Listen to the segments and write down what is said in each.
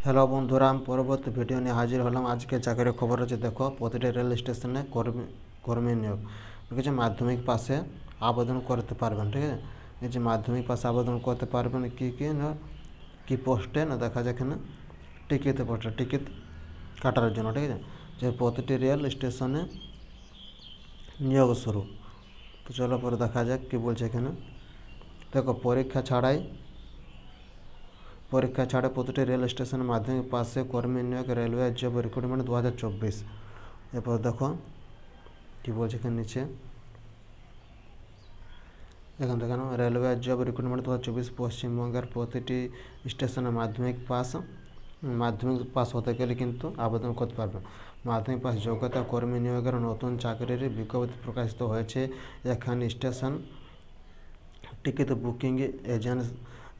Hello বন্ধুরা, আমি পরবর্তী ভিডিও নিয়ে হাজির হলাম। আজকে চাকরির খবর হচ্ছে, দেখো প্রতিটি রেল স্টেশনে কর্মী নিয়োগ। ঠিক আছে, মাধ্যমিক পাশে আবেদন করতে পারবেন। ঠিক আছে, এই যে মাধ্যমিক পাশে আবেদন করতে পারবেন কী না কী পোস্টে না দেখা যায় এখানে টিকিটে পোস্টে টিকিট কাটার জন্য। ঠিক আছে, যে প্রতিটি রেল স্টেশনে নিয়োগ শুরু। তো চলো পরে দেখা যাক কী বলছে এখানে। দেখো, পরীক্ষা ছাড়া প্রতিটি রেল স্টেশনের মাধ্যমিক পাশে কর্মী নিয়োগ রেলওয়ে জব রিক্রুটমেন্ট 2024। এরপর দেখো কী বলছে এখানে নিচে। এখান থেকে রেলওয়ে জব রিক্রুটমেন্ট 2024 পশ্চিমবঙ্গের প্রতিটি স্টেশনে মাধ্যমিক পাস হতে গেলে কিন্তু আবেদন করতে পারবে। মাধ্যমিক পাস যোগ্যতা কর্মী নিয়োগের নতুন চাকরির বিজ্ঞপ্তি প্রকাশিত হয়েছে। এখানে স্টেশন টিকিট বুকিং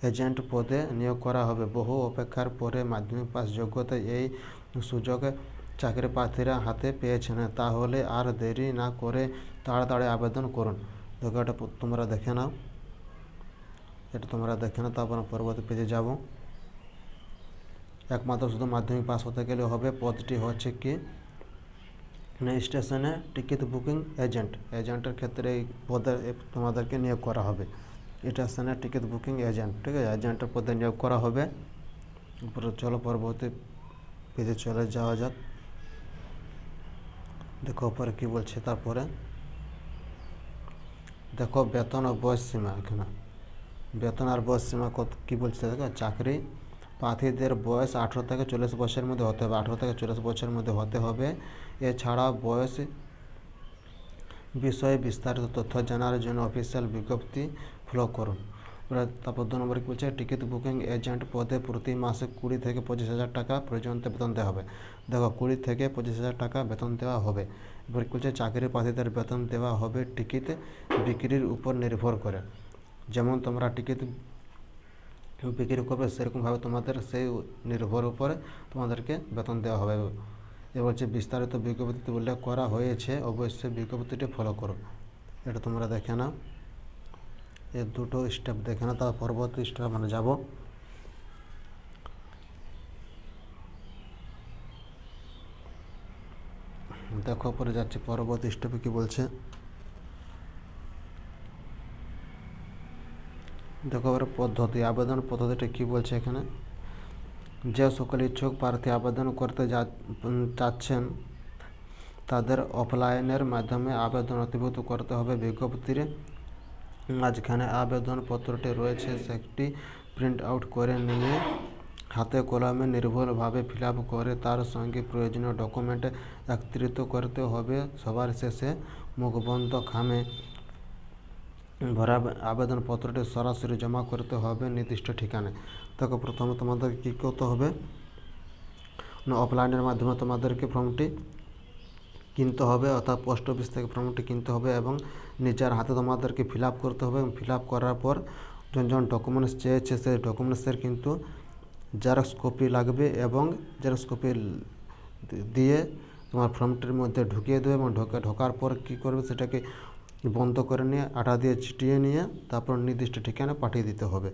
এজেন্ট পদে নিয়োগ করা হবে। বহু অপেক্ষার পরে মাধ্যমিক পাস যোগ্যতা এই সুযোগ চাকরি প্রার্থীরা হাতে পেয়েছেন। তাহলে আর দেরি না করে তাড়াতাড়ি আবেদন করুন। দেখো, এটা তোমরা দেখে নাও, তারপর পরবর্তী পেজে যাব। একমাত্র শুধু মাধ্যমিক পাস হতে গেলে হবে। পদটি হচ্ছে কি স্টেশনে টিকিট বুকিং এজেন্টের ক্ষেত্রে এই পদে তোমাদেরকে নিয়োগ করা হবে। স্টেশনে টিকিট বুকিং এজেন্ট, ঠিক আছে, এজেন্টের পদে নিয়োগ করা হবে। চলো পরবর্তী পেজে চলে যাওয়া যাক। দেখো উপরে কী বলছে। তারপরে দেখো বেতন ও বয়স সীমা। এখানে বেতন আর বয়স সীমা কী বলছে দেখো। চাকরি প্রার্থীদের বয়স 18 থেকে 40 বছরের মধ্যে হতে হবে। 18 থেকে 40 বছরের মধ্যে হতে হবে। এছাড়া বয়স বিষয়ে বিস্তারিত তথ্য জানার জন্য অফিসিয়াল বিজ্ঞপ্তি ফলো করুন। তারপর 2 নম্বরে কী বলছে, টিকিট বুকিং এজেন্ট পদে প্রতি মাসে 20 থেকে 25,000 টাকা পর্যন্ত বেতন দেওয়া হবে। দেখো, 20 থেকে 25,000 টাকা বেতন দেওয়া হবে। এবার কী বলছে, চাকরি প্রার্থীদের বেতন দেওয়া হবে টিকিট বিক্রির উপর নির্ভর করে। যেমন তোমরা টিকিট বিক্রি করবে সেরকমভাবে তোমাদের সেই নির্ভর উপরে তোমাদেরকে বেতন দেওয়া হবে। এ বলছে বিস্তারিত বিজ্ঞপ্তিতে উল্লেখ করা হয়েছে, অবশ্যই বিজ্ঞপ্তিটি ফলো করো। এটা তোমরা দেখে নাও, এই দুটো স্টেপ দেখে নাও। তারপর পরবর্তী স্টেপ আমরা যাব। দেখো পরে যাচ্ছে পরবর্তী স্টেপে কী বলছে। দেখো এবার আবেদন পদ্ধতিটা কী বলছে এখানে। যে সকল ইচ্ছুক প্রার্থী আবেদন করতে চাচ্ছেন তাদের অফলাইনের মাধ্যমে আবেদন নথিভুক্ত করতে হবে। বিজ্ঞপ্তির মাঝখানে আবেদনপত্রটি রয়েছে, সেটি প্রিন্ট আউট করে নিয়ে হাতে কলমে নির্ভুলভাবে ফিল আপ করে তার সঙ্গে প্রয়োজনীয় ডকুমেন্ট একত্রিত করতে হবে। সবার শেষে মুখবন্ধ খামে ভরা আবেদনপত্রটি সরাসরি জমা করতে হবে নির্দিষ্ট ঠিকানায়। দেখো, প্রথমে তোমাদেরকে কী করতে হবে না, অফলাইনের মাধ্যমে তোমাদেরকে ফর্মটি কিনতে হবে, অর্থাৎ পোস্ট অফিস থেকে ফর্মটি কিনতে হবে এবং নিজের হাতে তোমাদেরকে ফিল আপ করতে হবে। ফিল আপ করার পর যখন ডকুমেন্টস চেয়েছে সেই ডকুমেন্টসের কিন্তু জেরক্স কপি লাগবে এবং জেরক্স কপি দিয়ে তোমার ফর্মটির মধ্যে ঢুকিয়ে দেবে এবং ঢোকার পর কী করবে, সেটাকে বন্ধ করে নিয়ে আঠা দিয়ে চিটিয়ে নিয়ে তারপর নির্দিষ্ট ঠিকানা পাঠিয়ে দিতে হবে।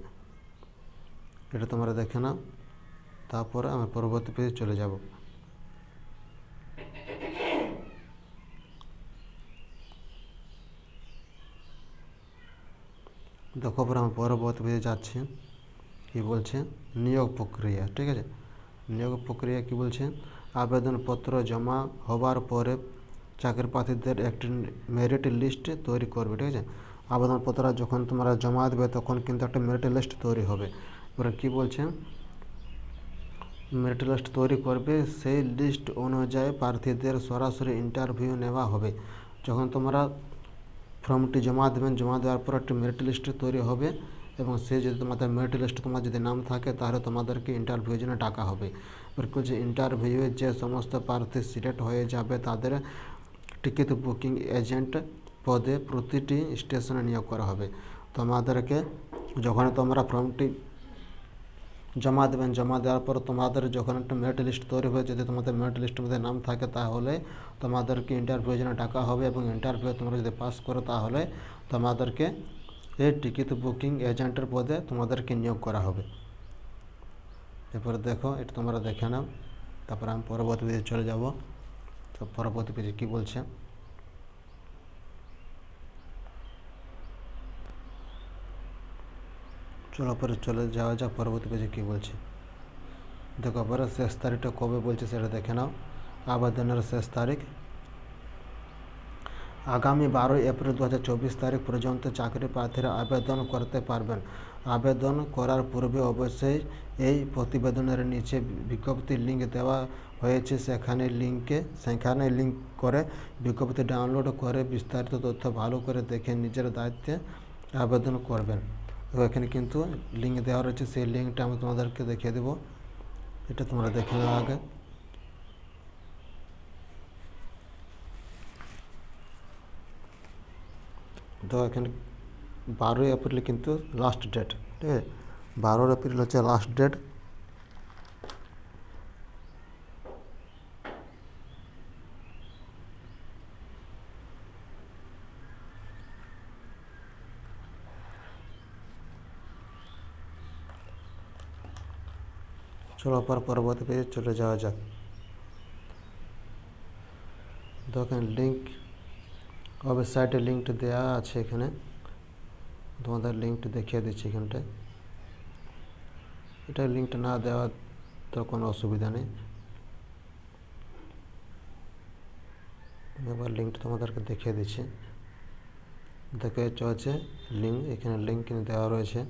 এটা তোমরা দেখে নাও, তারপরে আমি পরবর্তী পেজে চলে যাব। দেখো পরে আমি পরবর্তী পেজে যাচ্ছি। কী বলছে, নিয়োগ প্রক্রিয়া। ঠিক আছে, নিয়োগ প্রক্রিয়া কী বলছে, আবেদনপত্র জমা হবার পরে চাকরি প্রার্থীদের একটি মেরিট লিস্ট তৈরি করবে। ঠিক আছে, আবেদনপত্র যখন তোমরা জমা দেবে তখন কিন্তু একটা মেরিট লিস্ট তৈরি হবে। এবারে কী বলছে, মেরিট লিস্ট তৈরি করবে, সেই লিস্ট অনুযায়ী প্রার্থীদের সরাসরি ইন্টারভিউ নেওয়া হবে। যখন তোমরা ফর্মটি জমা দেবেন, জমা দেওয়ার পর একটি মেরিট লিস্ট তৈরি হবে এবং সে যদি তোমাদের মেরিট লিস্টে তোমার যদি নাম থাকে তাহলে তোমাদেরকে ইন্টারভিউর জন্য ডাকা হবে। এবার যে ইন্টারভিউয়ে যে সমস্ত প্রার্থী সিলেক্ট হয়ে যাবে তাদের টিকিট বুকিং এজেন্ট পদে প্রতিটি স্টেশনে নিয়োগ করা হবে। তোমাদেরকে যখন তোমরা ফর্মটি জমা দেবেন, জমা দেওয়ার পর তোমাদের যখন একটা মেরিট লিস্ট তৈরি হবে, যদি তোমাদের মেরিট লিস্টের মধ্যে নাম থাকে তাহলে তোমাদেরকে ইন্টারভিউর জন্য ডাকা হবে এবং ইন্টারভিউ তোমরা যদি পাস করো তাহলে তোমাদেরকে এই টিকিট বুকিং এজেন্টের পদে তোমাদেরকে নিয়োগ করা হবে। এরপরে দেখো, এটা তোমরা দেখে নাও, তারপরে আমি পরবর্তী পেজে চলে যাব। তো পরবর্তী পেজে কী বলছে, চলো পরে চলে যাওয়া যাক পরবর্তী পেজে কী বলছে। দেখো পরে শেষ তারিখটা কবে বলছে সেটা দেখে নাও। আবেদনের শেষ তারিখ আগামী 12 এপ্রিল 2024 তারিখ পর্যন্ত চাকরি প্রার্থীরা আবেদন করতে পারবেন। আবেদন করার পূর্বে অবশ্যই এই প্রতিবেদনের নিচে বিজ্ঞপ্তির লিঙ্ক দেওয়া হয়েছে, সেখানে লিঙ্ক করে বিজ্ঞপ্তি ডাউনলোড করে বিস্তারিত তথ্য ভালো করে দেখে নিজের দায়িত্বে আবেদন করবেন। তো এখানে কিন্তু লিঙ্ক দেওয়া রয়েছে, সেই লিঙ্কটা আমি তোমাদেরকে দেখিয়ে দেবো, এটা তোমরা দেখে নাও আগে। তো এখানে 12 এপ্রিল কিন্তু লাস্ট ডেট, ঠিক আছে, 12 এপ্রিল হচ্ছে লাস্ট ডেট। চলো পরবর্তী পেজে চলে যাওয়া যাক। তো এখানে লিঙ্ক, ওয়েবসাইটের লিঙ্কটা দেওয়া আছে, এখানে তোমাদের লিঙ্কটা দেখিয়ে দিচ্ছি এখানটায়। এটা লিঙ্কটা না দেওয়া তো কোনো অসুবিধা নেই, এবার লিঙ্কটা তোমাদেরকে দেখিয়ে দিচ্ছি। দেখে হচ্ছে লিঙ্ক, এখানে লিঙ্ক দেওয়া রয়েছে।